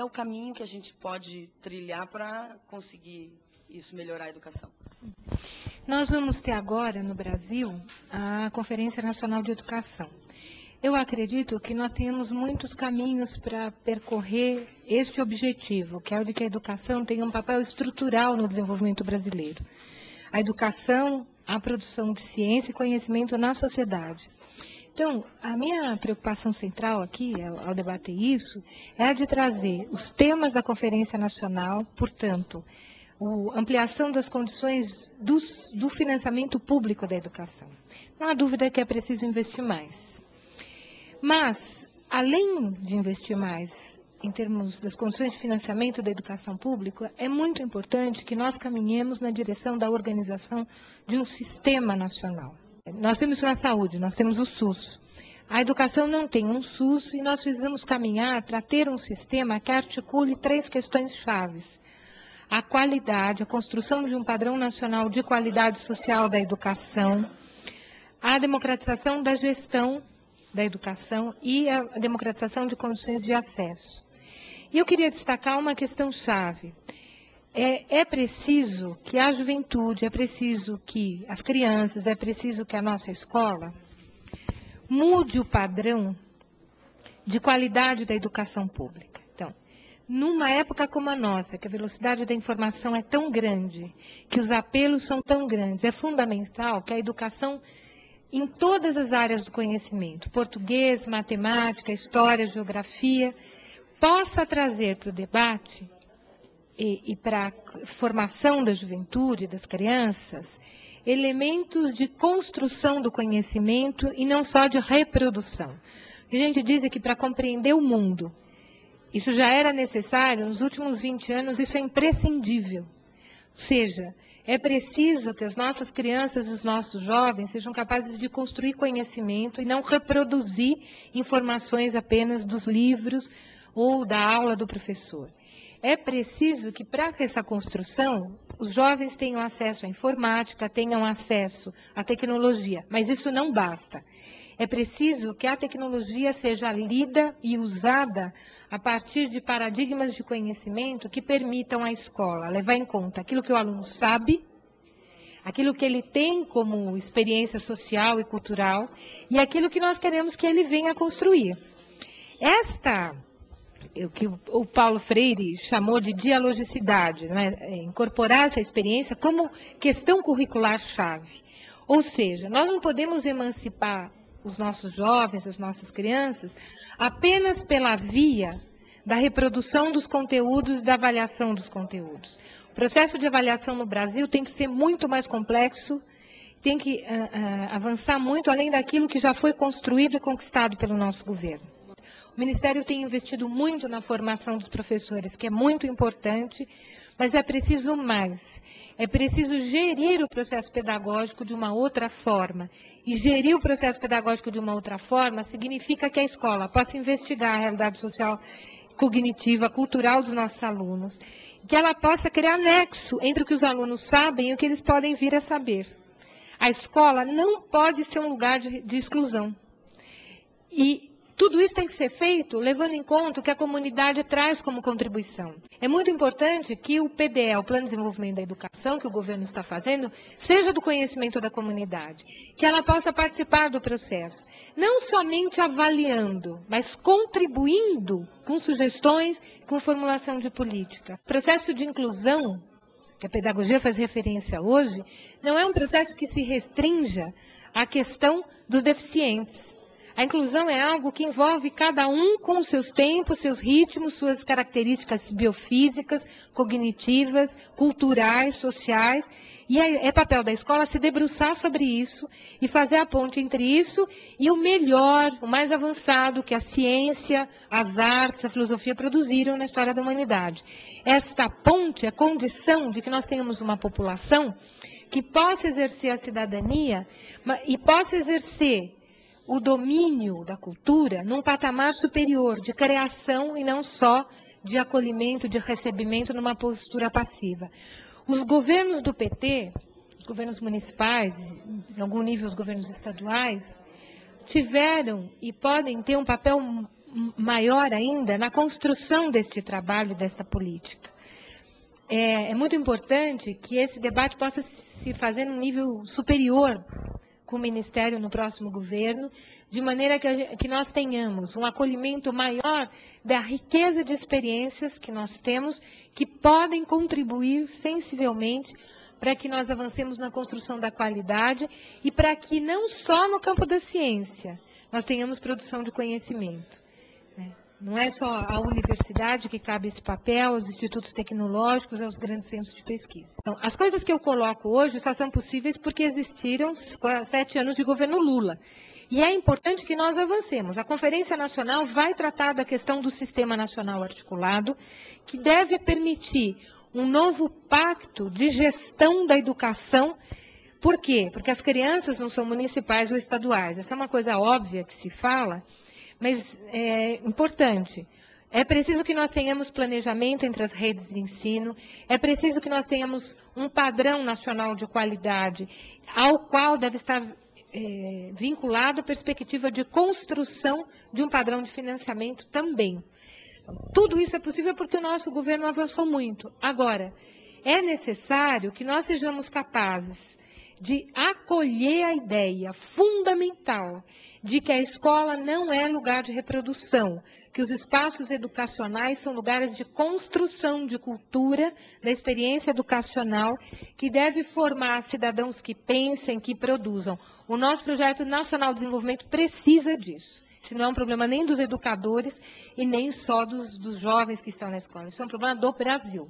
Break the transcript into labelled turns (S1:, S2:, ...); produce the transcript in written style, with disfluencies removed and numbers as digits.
S1: o caminho que a gente pode trilhar para conseguir isso melhorar a educação?
S2: Nós vamos ter agora, no Brasil, a Conferência Nacional de Educação. Eu acredito que nós temos muitos caminhos para percorrer este objetivo, que é o de que a educação tenha um papel estrutural no desenvolvimento brasileiro. A educação, a produção de ciência e conhecimento na sociedade. Então, a minha preocupação central aqui, ao debater isso, é a de trazer os temas da Conferência Nacional, portanto, a ampliação das condições do financiamento público da educação. Não há dúvida que é preciso investir mais. Mas, além de investir mais em termos das condições de financiamento da educação pública, é muito importante que nós caminhemos na direção da organização de um sistema nacional. Nós temos isso na saúde, nós temos o SUS. A educação não tem um SUS e nós precisamos caminhar para ter um sistema que articule 3 questões chaves. A qualidade, a construção de um padrão nacional de qualidade social da educação, a democratização da gestão da educação e a democratização de condições de acesso. E eu queria destacar uma questão chave. É preciso que a juventude, é preciso que as crianças, é preciso que a nossa escola mude o padrão de qualidade da educação pública. Então, numa época como a nossa, que a velocidade da informação é tão grande, que os apelos são tão grandes, é fundamental que a educação em todas as áreas do conhecimento, português, matemática, história, geografia, possa trazer para o debate e para a formação da juventude, das crianças, elementos de construção do conhecimento e não só de reprodução. A gente diz que para compreender o mundo, isso já era necessário, nos últimos 20 anos isso é imprescindível. Ou seja, é preciso que as nossas crianças e os nossos jovens sejam capazes de construir conhecimento e não reproduzir informações apenas dos livros ou da aula do professor. É preciso que, para essa construção, os jovens tenham acesso à informática, tenham acesso à tecnologia, mas isso não basta. É preciso que a tecnologia seja lida e usada a partir de paradigmas de conhecimento que permitam à escola levar em conta aquilo que o aluno sabe, aquilo que ele tem como experiência social e cultural e aquilo que nós queremos que ele venha construir. O que o Paulo Freire chamou de dialogicidade, né? Incorporar essa experiência como questão curricular-chave. Ou seja, nós não podemos emancipar os nossos jovens, as nossas crianças, apenas pela via da reprodução dos conteúdos e da avaliação dos conteúdos. O processo de avaliação no Brasil tem que ser muito mais complexo, tem que avançar muito além daquilo que já foi construído e conquistado pelo nosso governo. O Ministério tem investido muito na formação dos professores, que é muito importante, mas é preciso mais. É preciso gerir o processo pedagógico de uma outra forma. E gerir o processo pedagógico de uma outra forma significa que a escola possa investigar a realidade social, cognitiva, cultural dos nossos alunos, que ela possa criar nexo entre o que os alunos sabem e o que eles podem vir a saber. A escola não pode ser um lugar de exclusão. E tudo isso tem que ser feito levando em conta o que a comunidade traz como contribuição. É muito importante que o PDE, o Plano de Desenvolvimento da Educação, que o governo está fazendo, seja do conhecimento da comunidade, que ela possa participar do processo, não somente avaliando, mas contribuindo com sugestões, com formulação de política. O processo de inclusão, que a pedagogia faz referência hoje, não é um processo que se restrinja à questão dos deficientes. A inclusão é algo que envolve cada um com os seus tempos, seus ritmos, suas características biofísicas, cognitivas, culturais, sociais. E é papel da escola se debruçar sobre isso e fazer a ponte entre isso e o melhor, o mais avançado que a ciência, as artes, a filosofia produziram na história da humanidade. Esta ponte é condição de que nós tenhamos uma população que possa exercer a cidadania e possa exercer o domínio da cultura num patamar superior de criação e não só de acolhimento, de recebimento numa postura passiva. Os governos do PT, os governos municipais, em algum nível os governos estaduais, tiveram e podem ter um papel maior ainda na construção deste trabalho, desta política. É muito importante que esse debate possa se fazer num nível superior com o Ministério no próximo governo, de maneira que nós tenhamos um acolhimento maior da riqueza de experiências que nós temos, que podem contribuir sensivelmente para que nós avancemos na construção da qualidade e para que não só no campo da ciência nós tenhamos produção de conhecimento. Não é só a universidade que cabe esse papel, os institutos tecnológicos, aos grandes centros de pesquisa. Então, as coisas que eu coloco hoje só são possíveis porque existiram 7 anos de governo Lula. E é importante que nós avancemos. A Conferência Nacional vai tratar da questão do Sistema Nacional Articulado, que deve permitir um novo pacto de gestão da educação. Por quê? Porque as crianças não são municipais ou estaduais. Essa é uma coisa óbvia que se fala, mas é importante. É preciso que nós tenhamos planejamento entre as redes de ensino, é preciso que nós tenhamos um padrão nacional de qualidade, ao qual deve estar vinculado a perspectiva de construção de um padrão de financiamento também. Tudo isso é possível porque o nosso governo avançou muito. Agora, é necessário que nós sejamos capazes de acolher a ideia fundamental de que a escola não é lugar de reprodução, que os espaços educacionais são lugares de construção de cultura, da experiência educacional, que deve formar cidadãos que pensem, que produzam. O nosso projeto nacional de desenvolvimento precisa disso. Isso não é um problema nem dos educadores e nem só dos jovens que estão na escola. Isso é um problema do Brasil.